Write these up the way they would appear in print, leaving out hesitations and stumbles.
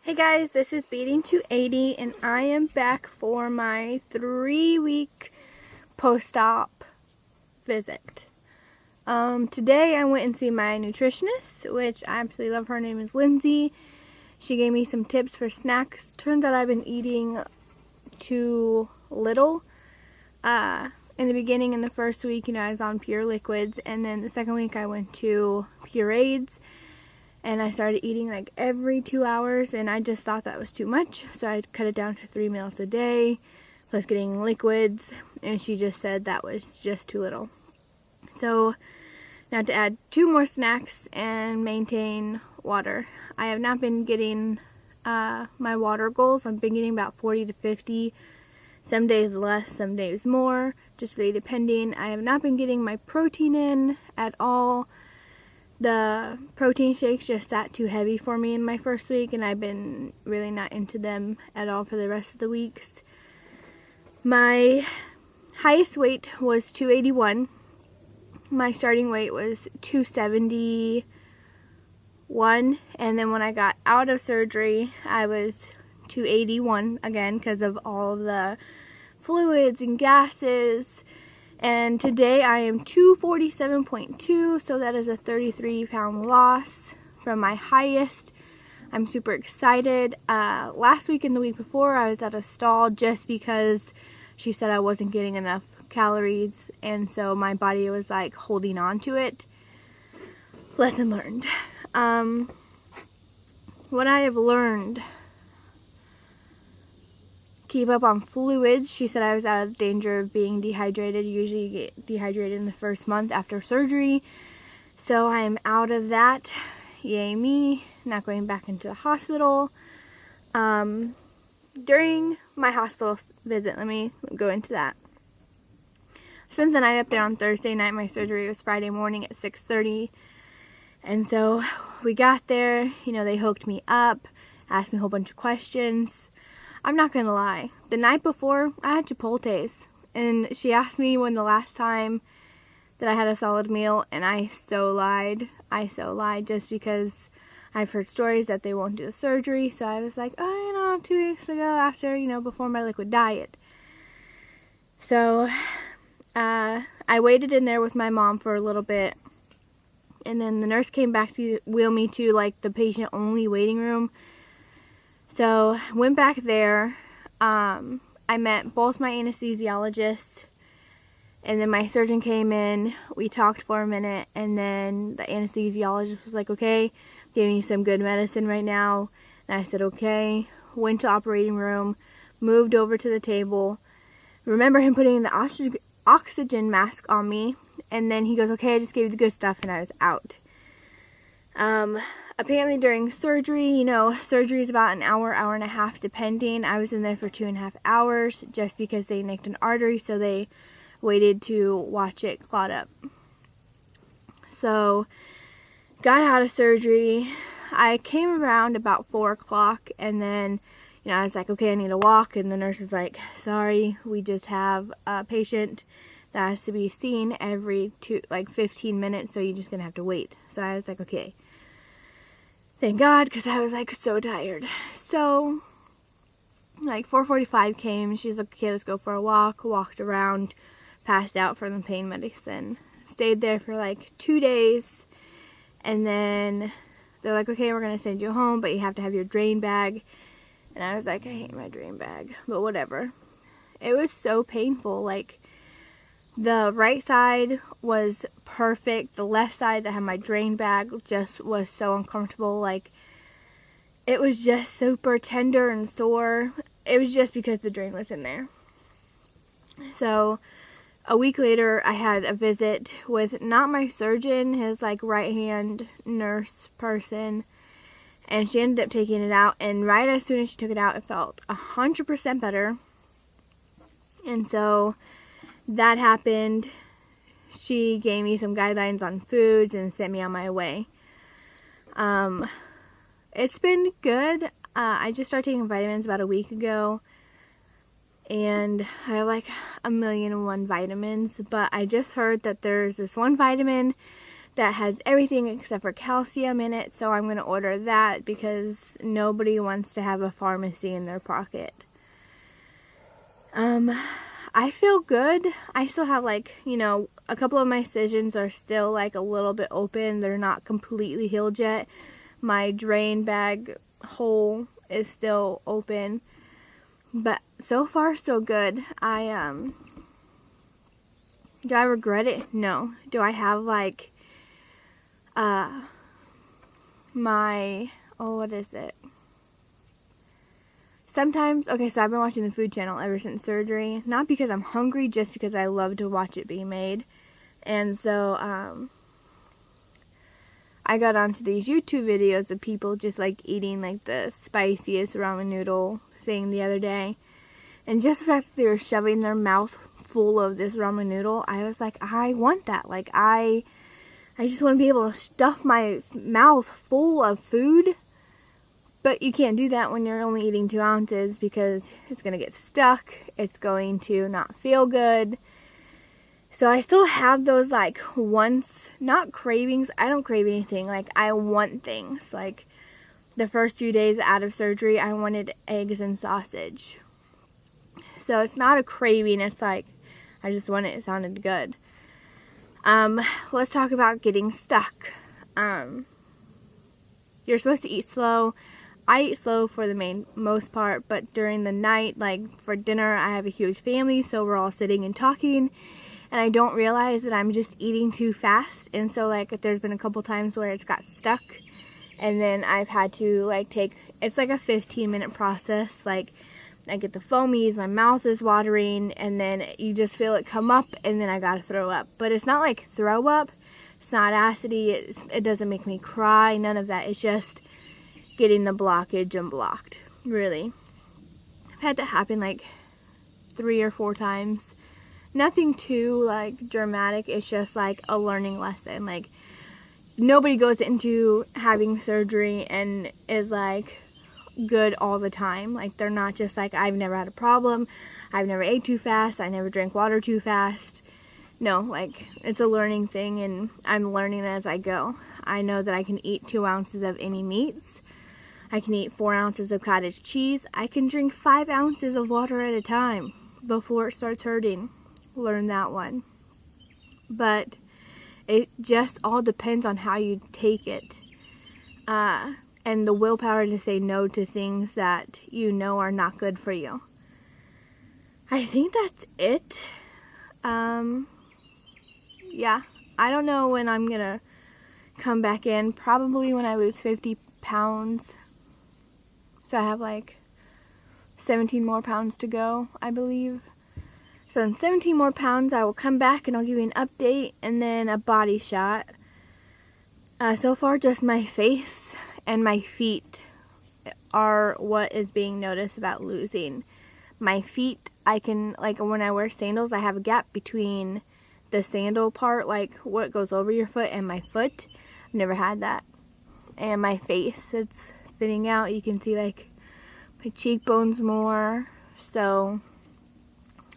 Hey guys, this is Beating 280 and I am back for my 3-week post-op visit. Today I went and see my nutritionist, which I absolutely love. Her name is Lindsay. She gave me some tips for snacks. Turns out I've been eating too little. In the beginning, in the first week, I was on pure liquids, and then the second week I went to purees. And I started eating like every 2 hours, and I just thought that was too much. So I cut it down to 3 meals a day, plus getting liquids. And she just said that was just too little. So now to add 2 more snacks and maintain water. I have not been getting my water goals. I've been getting about 40 to 50. Some days less, some days more. Just really depending. I have not been getting my protein in at all. The protein shakes just sat too heavy for me in my first week, and I've been really not into them at all for the rest of the weeks. My highest weight was 281. My starting weight was 271, and then when I got out of surgery, I was 281 again because of all the fluids and gases. And today I am 247.2, so that is a 33-pound loss from my highest. I'm super excited. Last week and the week before I was at a stall just because she said I wasn't getting enough calories, and so my body was like holding on to it. Lesson learned. What I have learned: keep up on fluids. She said I was out of danger of being dehydrated. Usually you get dehydrated in the first month after surgery. So I am out of that. Yay me. Not going back into the hospital. During my hospital visit, let me go into that. I spent the night up there on Thursday night. My surgery was Friday morning at 6:30. And so we got there. They hooked me up, asked me a whole bunch of questions. I'm not gonna lie, the night before I had Chipotles, and she asked me when the last time that I had a solid meal, and I so lied just because I've heard stories that they won't do the surgery. So I was like, 2 weeks ago after, before my liquid diet. So I waited in there with my mom for a little bit, and then the nurse came back to wheel me to like the patient only waiting room. So went back there. I met both my anesthesiologists, and then my surgeon came in. We talked for a minute, and then the anesthesiologist was like, okay, giving you some good medicine right now. And I said, okay. Went to the operating room, moved over to the table. Remember him putting the oxygen mask on me, and then he goes, okay, I just gave you the good stuff, and I was out. Apparently during surgery, surgery is about an hour, hour and a half depending. I was in there for 2.5 hours just because they nicked an artery, so they waited to watch it clot up. So, got out of surgery. I came around about 4 o'clock, and then, I was like, okay, I need to walk, and the nurse was like, sorry, we just have a patient that has to be seen every 15 minutes, so you're just gonna have to wait. So I was like, okay. Thank God, because I was so tired. So 4:45 came. She's like, okay, let's go for a walk. Walked around, passed out from the pain medicine. Stayed there for 2 days, and then they're like, okay, we're gonna send you home, but you have to have your drain bag. And I was like, I hate my drain bag, but whatever. It was so painful. The right side was perfect. The left side that had my drain bag just was so uncomfortable. It was just super tender and sore. It was just because the drain was in there. So a week later, I had a visit with not my surgeon, his right-hand nurse person. And she ended up taking it out. And right as soon as she took it out, it felt 100% better. And so that happened. She gave me some guidelines on foods and sent me on my way. It's been good. I just started taking vitamins about a week ago, and I have 1,000,001 vitamins, but I just heard that there's this one vitamin that has everything except for calcium in it, so I'm going to order that because nobody wants to have a pharmacy in their pocket. I feel good. I still have, like, you know, a couple of my incisions are still like a little bit open. They're not completely healed yet. My drain bag hole is still open, but so far so good. Do I regret it? No. Do I have like what is it? Sometimes, okay, so I've been watching the Food Channel ever since surgery. Not because I'm hungry, just because I love to watch it be made. And so, I got onto these YouTube videos of people just like eating like the spiciest ramen noodle thing the other day. And just the fact that they were shoving their mouth full of this ramen noodle, I was like, I want that. Like, I just want to be able to stuff my mouth full of food. But you can't do that when you're only eating 2 ounces because it's going to get stuck. It's going to not feel good. So I still have those like not cravings. I don't crave anything. Like, I want things. Like, the first few days out of surgery, I wanted eggs and sausage. So it's not a craving. It's like, I just want it. It sounded good. Let's talk about getting stuck. You're supposed to eat slow. I eat slow for the most part, but during the night, like for dinner, I have a huge family, so we're all sitting and talking, and I don't realize that I'm just eating too fast. And so, like, there's been a couple times where it's got stuck, and then I've had to like it's like a 15-minute process. Like, I get the foamies, my mouth is watering, and then you just feel it come up, and then I gotta throw up. But it's not like throw up. It's not acidy. It doesn't make me cry. None of that. It's just getting the blockage unblocked. Really. I've had that happen like 3 or 4 times. Nothing too like dramatic. It's just like a learning lesson. Like, nobody goes into having surgery and is like good all the time. Like, they're not just like, I've never had a problem. I've never ate too fast. I never drank water too fast. No, like, it's a learning thing, and I'm learning as I go. I know that I can eat 2 ounces of any meats. I can eat 4 ounces of cottage cheese. I can drink 5 ounces of water at a time before it starts hurting. Learn that one. But it just all depends on how you take it. And the willpower to say no to things that you know are not good for you. I think that's it. Yeah, I don't know when I'm gonna come back in. Probably when I lose 50 pounds. So I have like 17 more pounds to go, I believe. So in 17 more pounds, I will come back and I'll give you an update and then a body shot. So far, just my face and my feet are what is being noticed about losing. My feet, I can, like, when I wear sandals, I have a gap between the sandal part, like what goes over your foot, and my foot. I've never had that. And my face, it's thinning out. You can see like my cheekbones more. So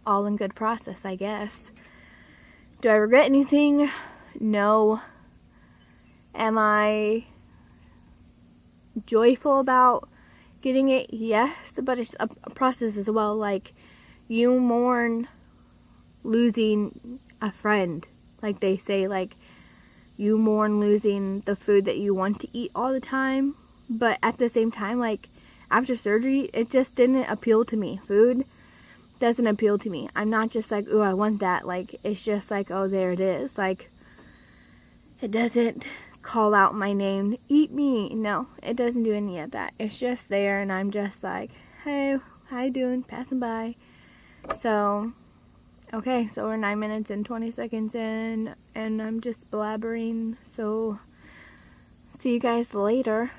all in good process, I guess. Do I regret anything? No. Am I joyful about getting it? Yes, but it's a process as well. Like, you mourn losing a friend, like they say. Like, you mourn losing the food that you want to eat all the time, but at the same time, like, after surgery, it just didn't appeal to me. Food doesn't appeal to me. I'm not just like, ooh, I want that. Like, it's just like, oh, there it is. Like, it doesn't call out my name, eat me. No, it doesn't do any of that. It's just there, and I'm just like, hey, how you doing? Passing by. So, okay, so we're 9 minutes and 20 seconds in, and I'm just blabbering. So, see you guys later.